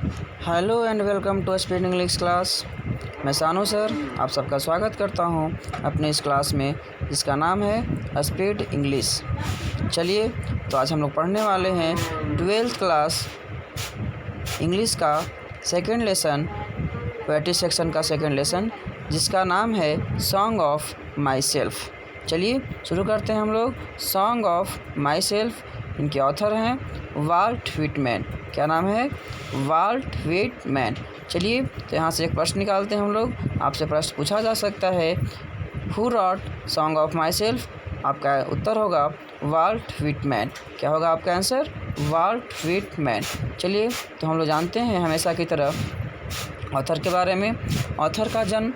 Hello and welcome to speed English class. मैं Sanu sir आप सबका स्वागत करता हूं अपने इस क्लास में जिसका नाम है स्पीड इंग्लिश। चलिए तो आज हम लोग पढ़ने वाले हैं 12th क्लास इंग्लिश का सेकंड लेसन, पोएट्री सेक्शन का सेकंड लेसन, जिसका नाम है सॉन्ग ऑफ माई सेल्फ। चलिए शुरू करते हैं हम लोग। सॉन्ग ऑफ माई सेल्फ, इनके ऑथर हैं वाल्ट व्हिटमैन। क्या नाम है? Walt Whitman. चलिए तो यहाँ से एक प्रश्न निकालते हैं हम लोग। आपसे प्रश्न पूछा जा सकता है, who rot song of my self? आपका उत्तर होगा वाल्ट व्हिटमैन। क्या होगा आपका आंसर? Volt Whitman. चलिए तो हम लोग जानते हैं हमेशा की तरह ऑथर के बारे में। ऑथर का जन्म,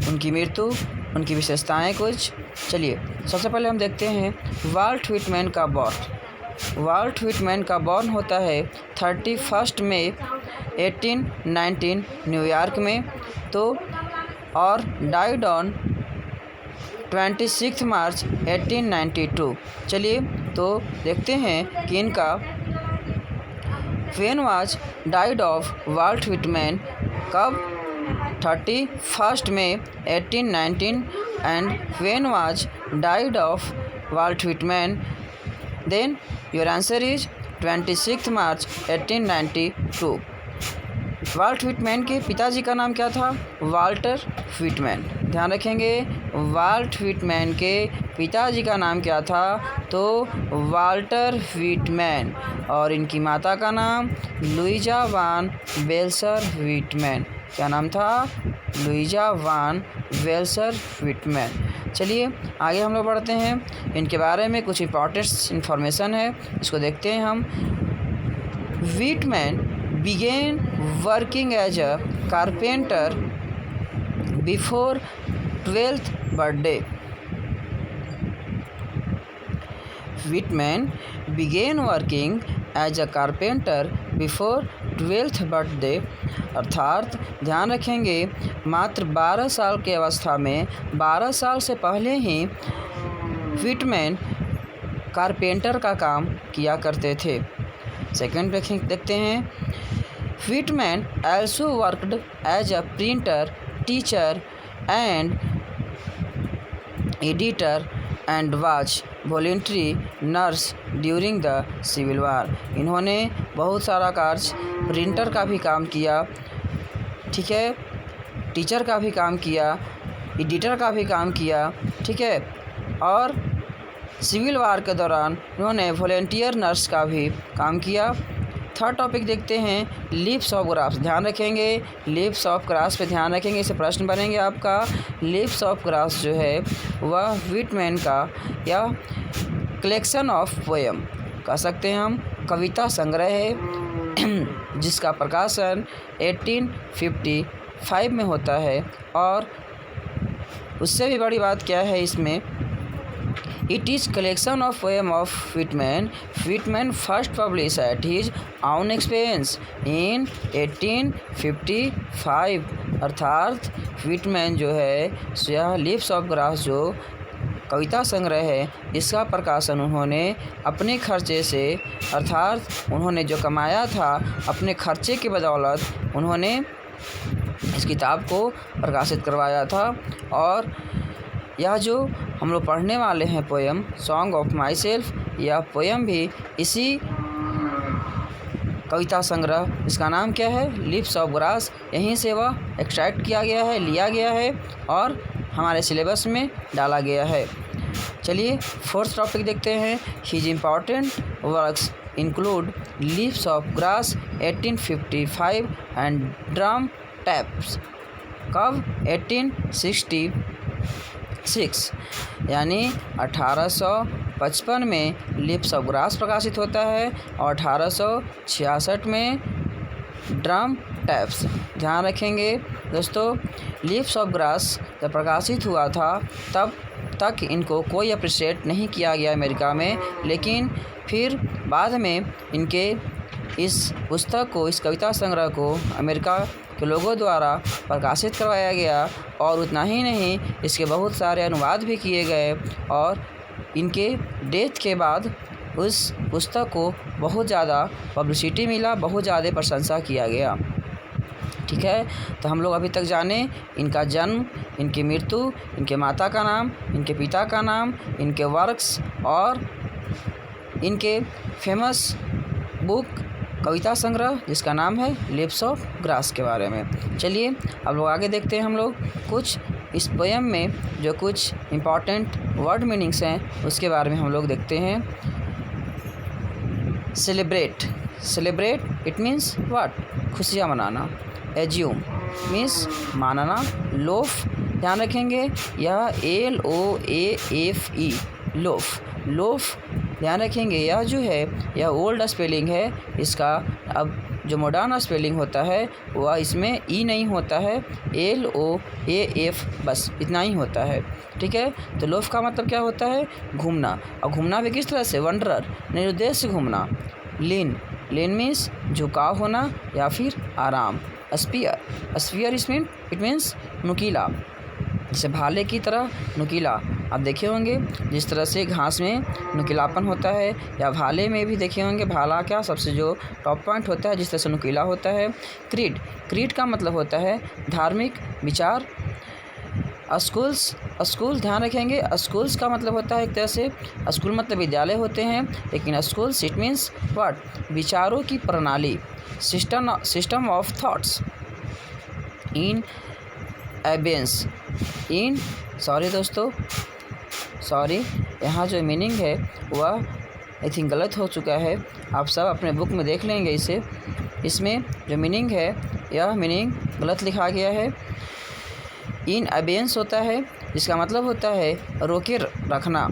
उनकी मृत्यु, उनकी विशेषताएं कुछ। चलिए सबसे पहले हम देखते हैं वाल्ट व्हिटमैन का बर्थ। वाल्ट व्हिटमैन का बॉर्न होता है 31 मई 1819 न्यूयॉर्क में, तो और डाइड ऑन 26 मार्च 1892। चलिए तो देखते हैं कि इनका when was died of Walt Whitman, कब? 31 मई 1819 and when was died of Walt Whitman, then your answer is 26 March 1892। Walt Whitman के पिताजी का नाम क्या था? Walter Whitman. ध्यान रखेंगे, वाल्ट व्हिटमैन के पिताजी का नाम क्या था? तो वाल्टर व्हिटमैन। और इनकी माता का नाम लुइजा वान बेल्सर व्हिटमैन। क्या नाम था? लुइजा वान बेल्सर व्हिटमैन। चलिए आगे हम लोग बढ़ते हैं। इनके बारे में कुछ इंपॉर्टेंट इन्फॉर्मेशन है, इसको देखते हैं हम। Whitman began working as a carpenter before 12th birthday. Whitman began working as a carpenter before 12th birthday, अर्थात ध्यान रखेंगे मात्र 12 साल की अवस्था में, 12 साल से पहले ही व्हिटमैन कारपेंटर का काम किया करते थे। सेकंड देखते हैं। Whitman also worked as a printer, teacher and editor and was voluntary nurse during the Civil War. इन्होंने बहुत सारा कार्य, प्रिंटर का भी काम किया, ठीक है, टीचर का भी काम किया, एडिटर का भी काम किया, ठीक है, और सिविल वार के दौरान इन्होंने वॉलंटियर नर्स का भी काम किया। थर्ड टॉपिक देखते हैं लीव्स ऑफ ग्रास। ध्यान रखेंगे लीव्स ऑफ ग्रास पे ध्यान रखेंगे, इससे प्रश्न बनेंगे आपका। लीव्स ऑफ ग्रास जो है वह व्हिटमैन का या कलेक्शन ऑफ पोएम कह सकते हैं हम, कविता संग्रह है जिसका प्रकाशन 1855 में होता है। और उससे भी बड़ी बात क्या है इसमें, It is collection of poem of Whitman. Whitman first published at his own expense in 1855। अर्थात व्हिटमैन जो है यह लीव्स ऑफ ग्रास जो कविता संग्रह है, इसका प्रकाशन उन्होंने अपने खर्चे से, अर्थात उन्होंने जो कमाया था अपने खर्चे की बदौलत उन्होंने इस किताब को प्रकाशित करवाया था। और यह जो हम लोग पढ़ने वाले हैं poem song of my self, यह पोएम भी इसी कविता संग्रह, इसका नाम क्या है? Leaves of grass. यहीं से वह एक्सट्रैक्ट किया गया है, लिया गया है और हमारे सिलेबस में डाला गया है। चलिए फोर्थ टॉपिक देखते हैं। His important works include leaves of grass 1855 and drum taps. कब? 1866 यानी 1855 में लीव्स ऑफ ग्रास प्रकाशित होता है और 1866 में ड्रम टैप्स। ध्यान रखेंगे दोस्तों, लीव्स ऑफ ग्रास जब प्रकाशित हुआ था तब तक इनको कोई अप्रिशिएट नहीं किया गया अमेरिका में, लेकिन फिर बाद में इनके इस पुस्तक को, इस कविता संग्रह को अमेरिका के लोगों द्वारा प्रकाशित करवाया गया। और उतना ही नहीं, इसके बहुत सारे अनुवाद भी किए गए और इनके डेथ के बाद उस पुस्तक को बहुत ज़्यादा पब्लिसिटी मिला, बहुत ज़्यादा प्रशंसा किया गया। ठीक है, तो हम लोग अभी तक जाने इनका जन्म, इनकी मृत्यु, इनके माता का नाम, इनके पिता का नाम, इनके वर्क्स और इनके फेमस बुक कविता संग्रह जिसका नाम है लिप्स ऑफ ग्रास के बारे में। चलिए अब लोग आगे देखते हैं हम लोग कुछ इस पोएम में जो कुछ इम्पॉर्टेंट वर्ड मीनिंग्स हैं उसके बारे में हम लोग देखते हैं। Celebrate, celebrate it means what, खुशियाँ मनाना। एज्यूम मीन्स मानना। लोफ ध्यान रखेंगे यह LOAFE लोफ, लोफ ध्यान रखेंगे यह जो है यह ओल्ड स्पेलिंग है, इसका अब जो मॉडर्न स्पेलिंग होता है वह इसमें ई नहीं होता है, LOAF बस इतना ही होता है। ठीक है, तो लोफ का मतलब क्या होता है, घूमना। और घूमना भी किस तरह से, वंडरर, निरुद्देश्य से घूमना। लीन, लीन मीन्स झुकाव होना या फिर आराम। स्पीयर, स्पीयर इट मीन्स नुकीला, जैसे भाले की तरह नुकीला। आप देखे होंगे जिस तरह से घास में नुकीलापन होता है या भाले में भी देखे होंगे, भाला क्या सबसे जो टॉप पॉइंट होता है जिस तरह से नुकीला होता है। क्रीड, क्रीड का मतलब होता है धार्मिक विचार। स्कूल्स, स्कूल ध्यान रखेंगे स्कूल्स का मतलब होता है एक तरह से, स्कूल मतलब विद्यालय होते हैं, लेकिन स्कूल्स इट मीन्स व्हाट, विचारों की प्रणाली, system of thoughts. In essence, in sorry दोस्तों, सॉरी यहाँ जो मीनिंग है वह आई थिंक गलत हो चुका है, आप सब अपने बुक में देख लेंगे इसे। इसमें जो मीनिंग है यह मीनिंग गलत लिखा गया है। इन एबेंस होता है जिसका मतलब होता है रोके रखना।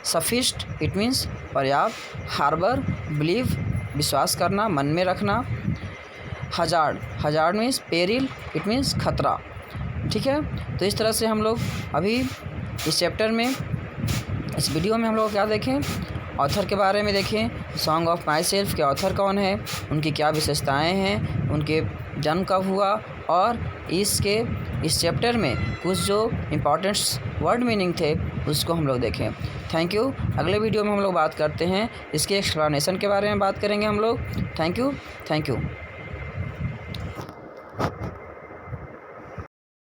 सफिस्ट इट मीन्स पर्याप्त। हार्बर, बिलीव विश्वास करना, मन में रखना। Hazard, hazard means peril it means खतरा। ठीक है, तो इस तरह से हम लोग अभी इस चैप्टर में, इस वीडियो में हम लोग क्या देखें, ऑथर के बारे में देखें। सॉन्ग ऑफ माई सेल्फ के ऑथर कौन है, उनकी क्या विशेषताएं हैं, उनके जन्म कब हुआ, और इस चैप्टर में कुछ जो इम्पॉर्टेंट वर्ड मीनिंग थे उसको हम लोग देखें। Thank you. अगले वीडियो में हम लोग बात करते हैं इसके एक्सप्लेनेशन के बारे में बात करेंगे हम लोग। Thank you.